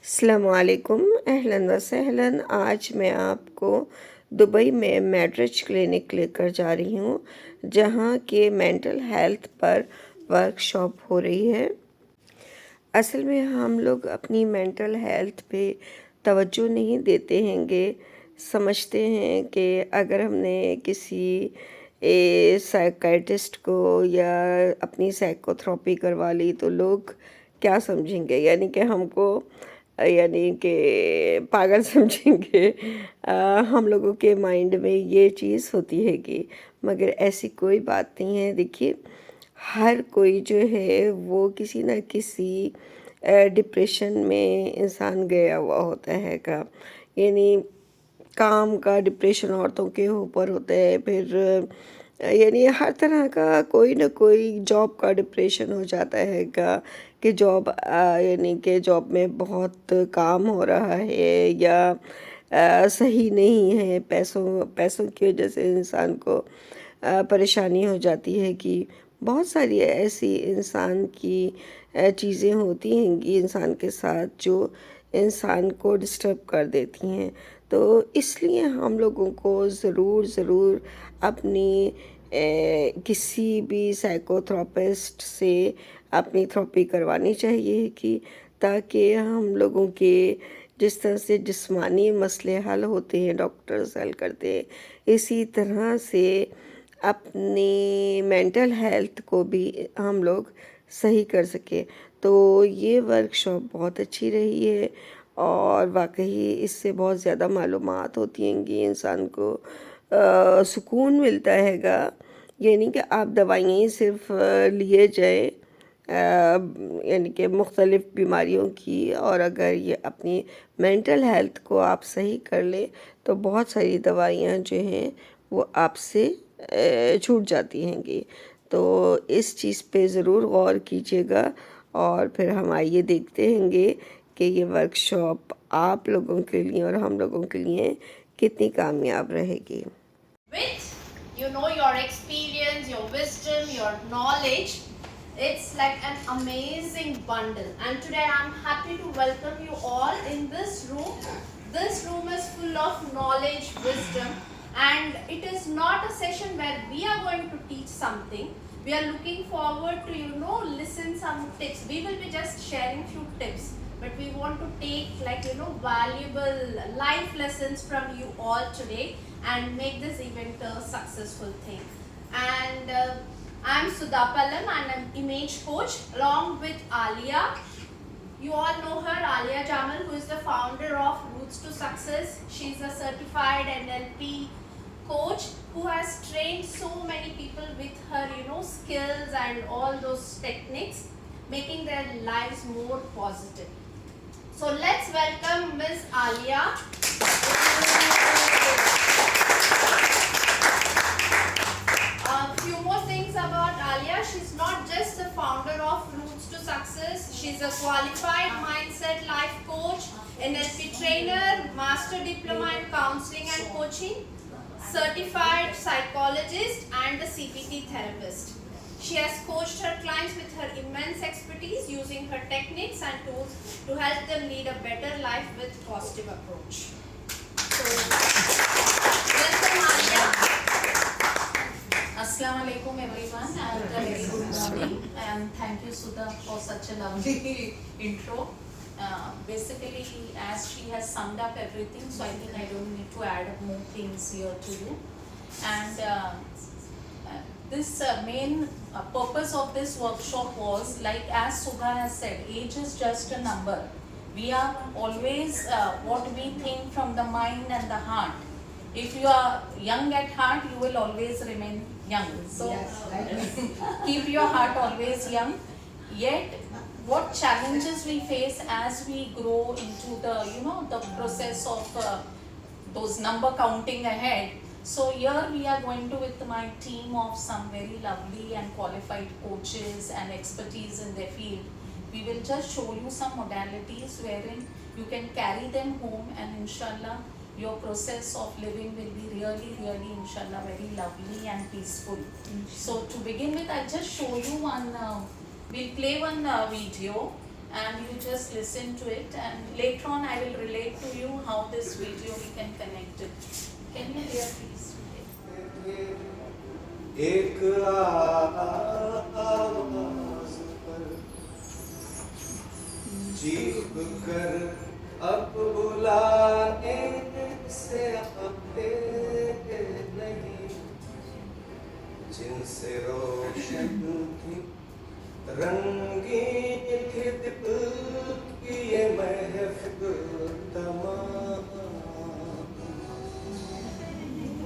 السلام علیکم، اہلاً و سہلاً۔ آج میں آپ کو دبئی میں میڈرج کلینک لے کر جا رہی ہوں، جہاں کہ مینٹل ہیلتھ پر ورک شاپ ہو رہی ہے۔ اصل میں ہم لوگ اپنی مینٹل ہیلتھ پہ توجہ نہیں دیتے ہیں گے، سمجھتے ہیں کہ اگر ہم نے کسی سائیکیٹرسٹ کو یا اپنی سائیکو تھراپی کروا لی تو لوگ کیا سمجھیں گے، یعنی کہ ہم کو پاگل سمجھیں گے۔ ہم لوگوں کے مائنڈ میں یہ چیز ہوتی ہے کہ مگر ایسی کوئی بات نہیں ہے۔ دیکھیے، ہر کوئی جو ہے وہ کسی نہ کسی ڈپریشن میں انسان گیا ہوا ہوتا ہے کا، یعنی کام کا ڈپریشن عورتوں کے اوپر ہوتا ہے، پھر یعنی ہر طرح کا کوئی نہ کوئی جاب کا ڈپریشن ہو جاتا ہے گا کہ جاب یعنی کہ جاب میں بہت کام ہو رہا ہے یا صحیح نہیں ہے، پیسوں کی وجہ سے انسان کو پریشانی ہو جاتی ہے کہ بہت ساری ایسی انسان کی چیزیں ہوتی ہیں کہ انسان کے ساتھ جو انسان کو ڈسٹرب کر دیتی ہیں۔ تو اس لیے ہم لوگوں کو ضرور اپنی کسی بھی سائیکو تھراپسٹ سے اپنی تھراپی کروانی چاہیے کہ تاکہ ہم لوگوں کے جس طرح سے جسمانی مسئلے حل ہوتے ہیں، ڈاکٹرز حل کرتے ہیں، اسی طرح سے اپنی مینٹل ہیلتھ کو بھی ہم لوگ صحیح کر سکیں۔ تو یہ ورک شاپ بہت اچھی رہی ہے اور واقعی اس سے بہت زیادہ معلومات ہوتی ہیں کہ انسان کو سکون ملتا ہے گا، یعنی کہ آپ دوائیں صرف لیے جائیں یعنی کہ مختلف بیماریوں کی، اور اگر یہ اپنی مینٹل ہیلتھ کو آپ صحیح کر لیں تو بہت ساری دوائیاں جو ہیں وہ آپ سے چھوٹ جاتی ہیں گی۔ تو اس چیز پہ ضرور غور کیجیے گا، اور پھر ہم آئیے دیکھتے ہیں گے کہ یہ ورک شاپ آپ لوگوں کے لیے اور ہم لوگوں کے لیے کتنی کامیاب رہے گی۔ With your experience, your wisdom, your knowledge, it's like an amazing bundle. And today I'm happy to welcome you all in this room. This room is full of knowledge, wisdom, and it is not a session where we are going to teach something. We are looking forward to listen some tips. We will be just sharing few tips, but we want to take valuable life lessons from you all today and make this event a successful thing. And I'm Sudha Pallam and I'm image coach along with Alia. You all know her, Alia Jamal, who is the founder of Roots to Success. She's a certified NLP coach who has trained so many people with her skills and all those techniques, making their lives more positive. So let's welcome Miss Alia. A few more things about Alia. She's not just the founder of Roots to Success. She's a qualified mindset life coach, NLP trainer, master diploma in counseling and coaching, certified psychologist, and a CBT therapist. She has coached her clients with her immense expertise, using her techniques and tools to help them lead a better life with positive approach. So, welcome Alia. Assalamu alaikum everyone, and a very good morning, and thank you Sudha for such a lovely intro. Basically, as she has summed up everything, so I think I don't need to add more things here to you. And this main purpose of this workshop was, like as Sudha has said, age is just a number. We are always what we think from the mind and the heart. If you are young at heart, you will always remain young. So keep your heart always young. Yet what challenges we face as we grow into the process of those number counting ahead. So here we are going to, with my team of some very lovely and qualified coaches and expertise in their field, we will just show you some modalities wherein you can carry them home, and inshallah your process of living will be really inshallah very lovely and peaceful. So to begin with, I'll just show you one, we'll play one video and you just listen to it, and later on I will relate to you how this video we can connect it. Can you hear please? एक आवाज पर चीख कर अब बुलाने से आते नहीं, जिनसे रोशन थी रंगीन थी दिल की ये महफिल तमाम,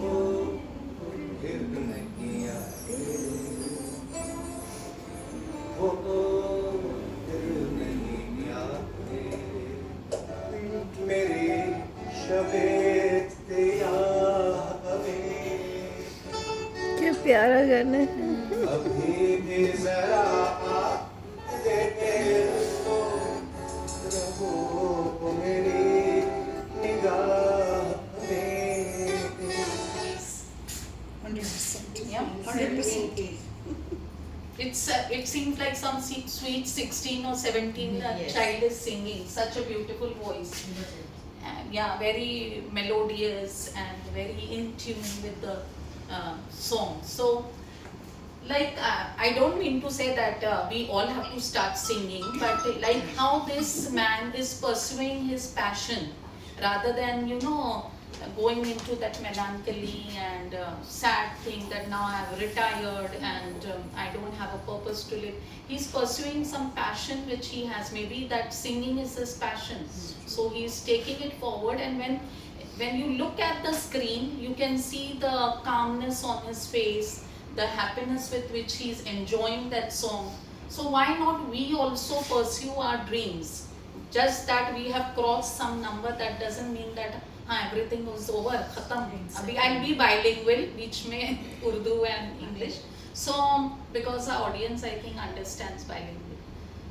वो फिर नहीं आते, वो फिर नहीं आते, मेरी शबे क्या प्यारा गाना है. अभी भी जरा रहो मेरी निगाह में. 100%. Yeah, 100%. It seems like some sweet 16 or 17 child is singing. Such a beautiful voice. And yeah, very melodious and very in tune with the song. So, like I don't mean to say that we all have to start singing, but like how this man is pursuing his passion rather than going into that melancholy and sad thing that now I've retired and I don't have a purpose to live. He's pursuing some passion which he has. Maybe that singing is his passion. So he's taking it forward, and when you look at the screen, you can see the calmness on his face, the happiness with which he's enjoying that song. So why not we also pursue our dreams? Just that we have crossed some number, that doesn't mean that everything was over, khatam. Abhi I'll be bilingual, beech mein Urdu and English. So because our audience I think understands bilingual.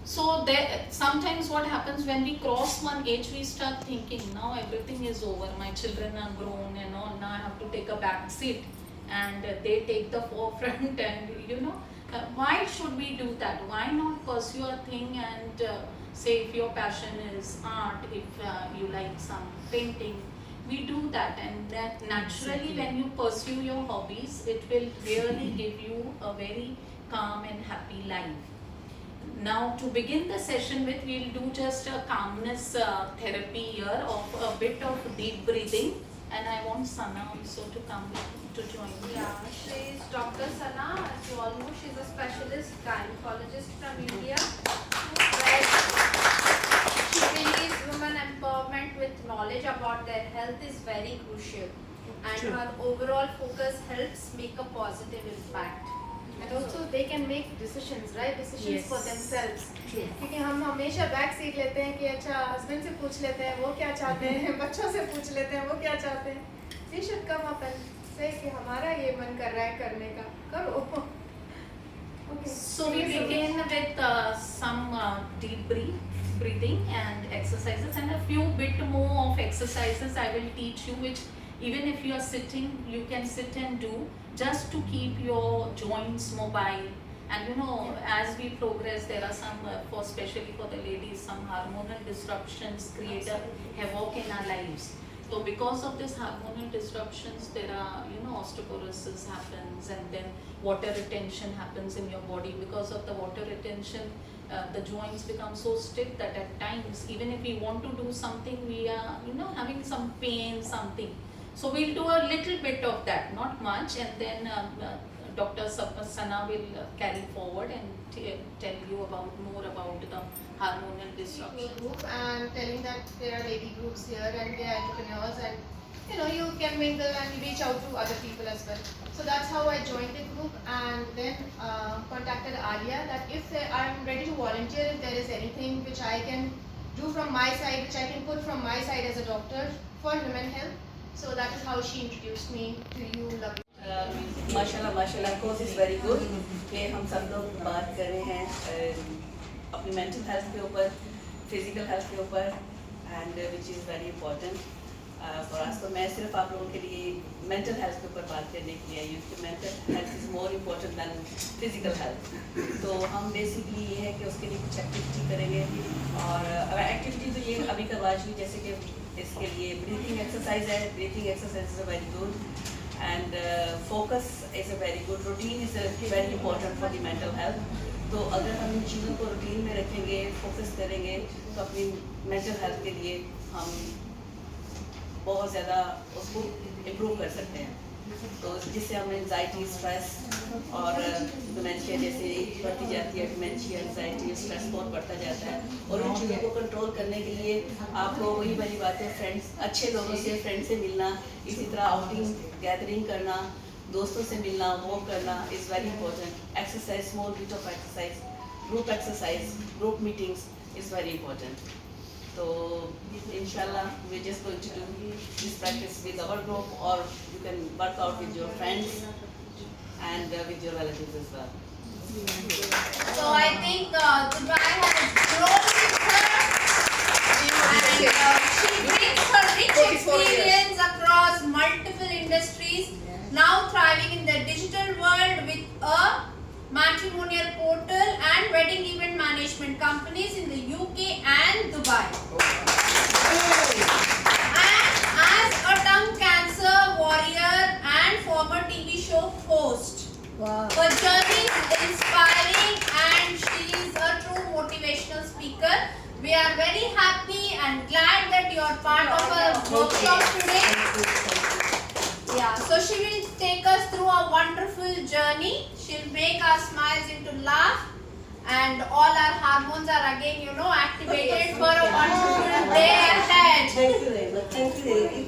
So there, sometimes what happens when we cross one age, we start thinking now everything is over. My children are grown and all. Now I have to take a back seat, and they take the forefront. And why should we do that? Why not pursue a thing and say if your passion is art, if you like some painting, we do that, and that naturally when you pursue your hobbies, it will really give you a very calm and happy life. Now to begin the session with, we'll do just a calmness therapy here of a bit of deep breathing, and I want Sana also to come to join me. Yeah, she is Dr. Sana. As you all know, she's a specialist gynecologist from India. She believes women empowerment with knowledge about their health is very crucial, and her overall focus helps make a positive impact. And also they can make decisions, right? Decisions for themselves. क्योंकि हम हमेशा back seat लेते हैं कि अच्छा husband से पूछ लेते हैं वो क्या चाहते हैं, बच्चों से पूछ लेते हैं वो क्या चाहते हैं. We should come up and say कि हमारा ये मन कर रहा है करने का, करो. Okay. So we begin with some deep breathing and exercises, and a few bit more of exercises I will teach you, which even if you are sitting, you can sit and do, just to keep your joints mobile. And as we progress, there are some, especially for the ladies, some hormonal disruptions create a havoc in our lives. So because of this hormonal disruptions, there are, osteoporosis happens, and then water retention happens in your body. Because of the water retention, the joints become so stiff that at times, even if we want to do something, we are, having some pain, something. So we'll do a little bit of that, not much, and then Dr. Sana will carry forward and tell you more about the hormonal disruption. Group and telling that there are lady groups here and they are entrepreneurs, and you can mingle and reach out to other people as well. So that's how I joined the group, and then contacted Alia that if I'm ready to volunteer, if there is anything which I can do from my side, which I can put from my side as a doctor for women health. So that is how she introduced me to you, lovely. माशाल्लाह course is very good कि हम सब लोग बात कर रहे हैं अपनी मेंटल हेल्थ के ऊपर, फिजिकल हेल्थ के ऊपर, and which is very important. For us. तो मैं सिर्फ आप लोगों के लिए मेंटल हेल्थ के ऊपर बात करने के लिए आई हूँ कि mental health is more important than physical health. तो हम बेसिकली ये है कि उसके लिए कुछ एक्टिविटी करेंगे, और एक्टिविटी तो ये अभी करवा दी, जैसे कि इसके लिए ब्रीथिंग एक्सरसाइज है। Breathing exercise is a very good, and focus is a very good, routine is very important for the mental health. तो अगर हम इन चीज़ों को रूटीन में रखेंगे, फोकस करेंगे, तो अपनी मेंटल हेल्थ के लिए हम बहुत ज़्यादा उसको इम्प्रूव कर सकते हैं। तो जिससे हम एंजाइटी, स्ट्रेस और डिमेंशिया जैसे बढ़ती जाती है, डिमेंशिया, एंजाइटी, स्ट्रेस बहुत बढ़ता जाता है। और इन चीज़ों को कंट्रोल करने के लिए आपको वही वाली बात है, फ्रेंड्स, अच्छे लोगों से, फ्रेंड से मिलना, इसी तरह आउटिंग, गैदरिंग करना, दोस्तों से मिलना, वॉक करना is very important. Exercise, small bit of exercise, group exercise, group meetings is very important. तो इंशाल्लाह we just going to do this practice with our group, और you can work out with your friends and with your relatives as well. So I think Dubai has grown with her, and she brings her rich experience across multiple industries, now thriving in the digital world with a matrimonial portal and wedding event management companies in the UK and Dubai. And as a tongue cancer warrior and former TV show host. Her journey is inspiring and she is a true motivational speaker. We are very happy and glad that you are part of our workshop today. Yeah, so she will take us through a wonderful journey. She'll make our smiles into laugh, and all our hormones are again, activated for a wonderful day ahead. Thank you very much. Thank you, lady.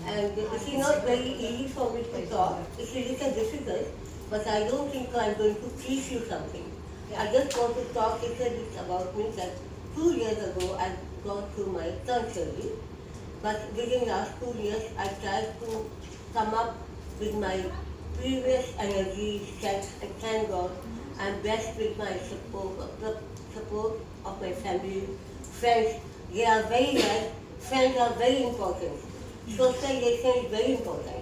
And it is not very easy for me to talk. It's a little difficult, but I don't think I'm going to teach you something. I just want to talk a little bit about me that 2 years ago I got through my tongue surgery. But within the last 2 years I tried to come up with my previous energy, strength, and thank God I'm blessed with my support of my family, friends. They are very nice. Friends are very important. Socialization is very important.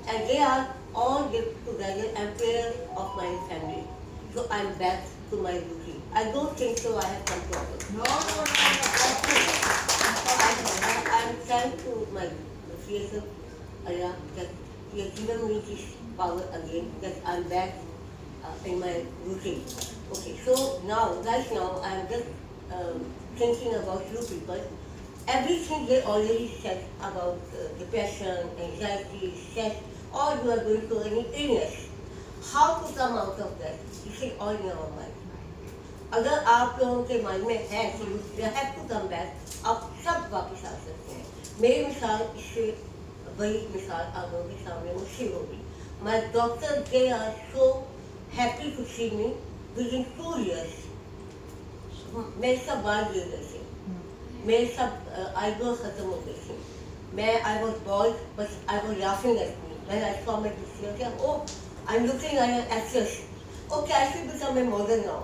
And they are all get together and prayer of my family. So I'm back to my routine. I don't think so I have some problem. I'm thankful to my Creator Allah that He has given me this power again, that I'm back in my routine. Okay, so right now I'm just thinking about you people. Everything they already said about depression, anxiety, stress, or you are going through any illness. How to come out of that? This is all in our mind. अगर आप लोगों के mind में है कि you have to come back, आप सब वापस आ सकते हैं। मेरी मिसाल इससे बड़ी मिसाल आप लोगों के सामने मुश्किल होगी। My doctor, they are so happy to see me within 2 years. मेरे सब बाल गिर गए थे, मेरे सब आईब्रो खत्म हो गई थी। I was bald, but I was laughing at me when I saw my picture. Oh, I'm looking like an actress. Okay, I should become a model now.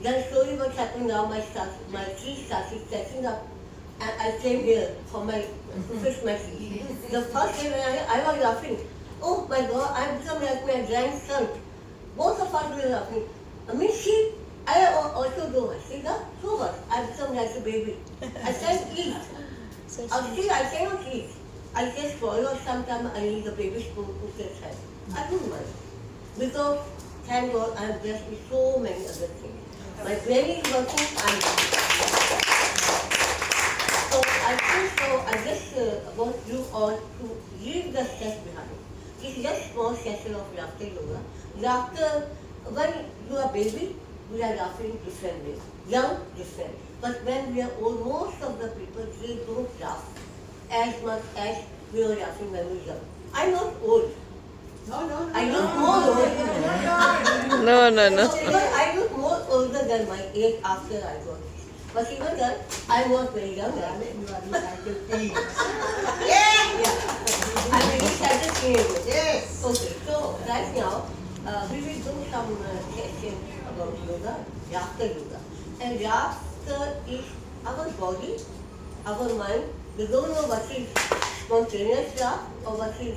Then slowly what's happening now, my teeth started catching up, and I came here for my Christmas. The first day when I was laughing, oh my God, I'm becoming like my grandson. Both of us were laughing. I mean, I also do it. See that? So what? I become like a baby. I can't eat. See, I cannot eat. I just swallow sometimes. I need a baby spoon to get fed. I don't mind. Because, thank God, I'm blessed with so many other things. My brain is working. So I think so. I just want you all to leave the stress behind. It's just small session of laughter yoga. Laughter, when you are baby, we are laughing differently. Young, different. But when we are old, most of the people, they don't laugh as much as we are laughing when we are young. I'm not old. No. I look more old. No. Because I look more older than my age after I got this. But even then, I was very young. Yeah. I'm very excited. Yes. Okay, so right now, we will do some sessions about yoga, laughter yoga. And laughter is our body, our mind. We don't know what is spontaneous रहा और बाकी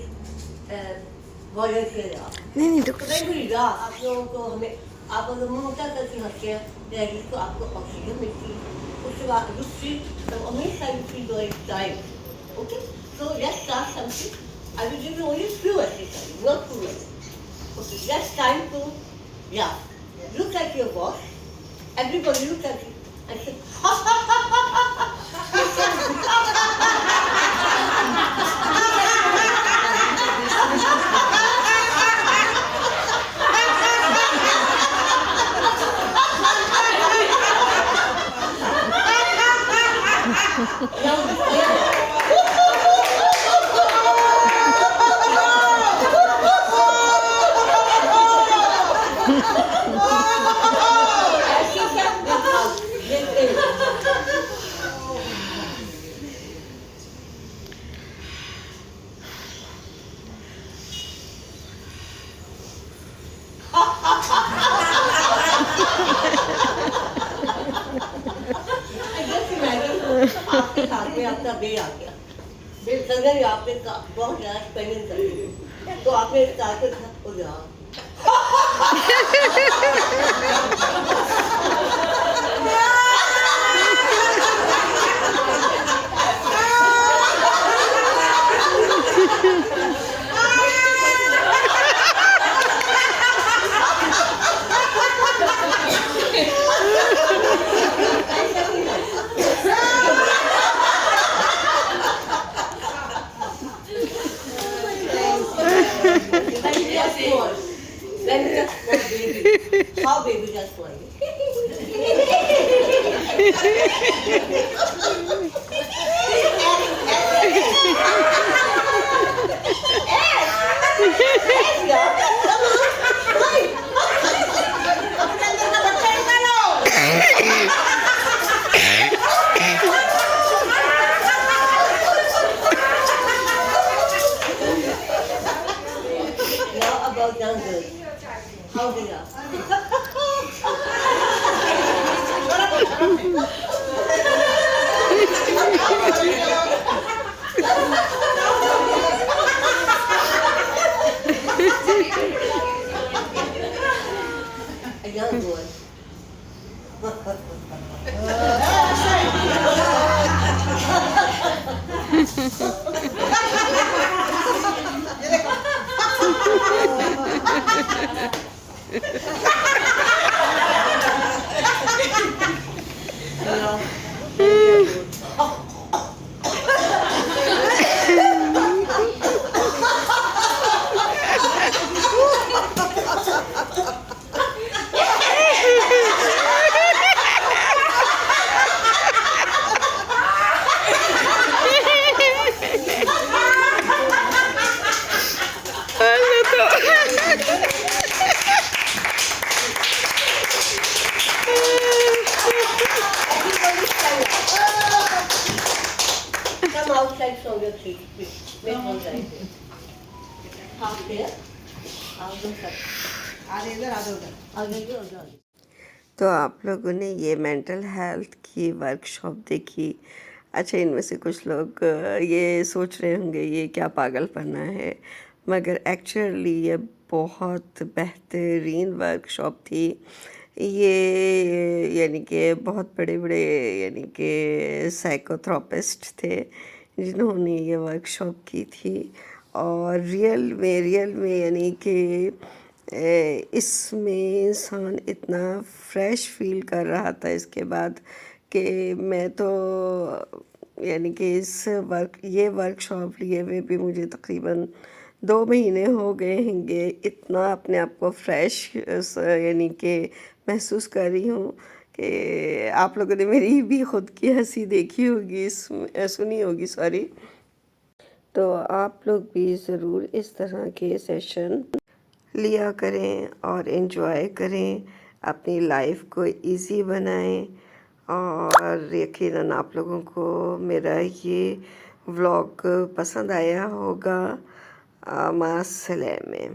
volunteer रहा। नहीं नहीं तो regular रहा आप लोगों को हमें आप अगर मुंह उठा करके हंसते हैं जिसको आपको ऑक्सीजन मिलती है उसके बाद यू फील हमेशा you feel your time okay so let's start something I will give you only few exercise not too much okay let's time to या look at your boss everybody look at you and say आपके हाथ में आपका बे आ गया बे संगर आपने बहुत ज़्यादा spending कर दी तो आपने कारपेट हो गया How baby just for you? Now about young girls. How they are? A young boy. Come outside from your seat, please. Make one right there. Half there. Half the side. आधे इधर आधे उधर. आधे इधर आधे उधर. तो आप लोगों ने ये मेंटल हेल्थ की वर्कशॉप देखी। अच्छा, इनमें से कुछ लोग ये सोच रहे होंगे ये क्या पागलपना है, मगर एक्चुअली ये बहुत बेहतरीन वर्कशॉप थी। ये यानी कि बहुत बड़े बड़े यानी कि साइकोथेरापिस्ट थे जिन्होंने ये वर्कशॉप की थी और रियल में यानी कि इसमें इंसान इतना फ्रेश फील कर रहा था इसके बाद कि मैं तो यानी कि ये वर्कशॉप लिए हुए भी मुझे तकरीबन 2 महीने हो गए होंगे। इतना अपने आप को फ्रेश यानी कि महसूस कर रही हूँ कि आप लोगों ने मेरी भी ख़ुद की हंसी देखी होगी, सुनी होगी सॉरी। तो आप लोग भी ज़रूर इस तरह के सेशन लिया करें और एंजॉय करें, अपनी लाइफ को इजी बनाएं। और यकीनन आप लोगों को मेरा ये व्लॉग पसंद आया होगा। मास्सलामे।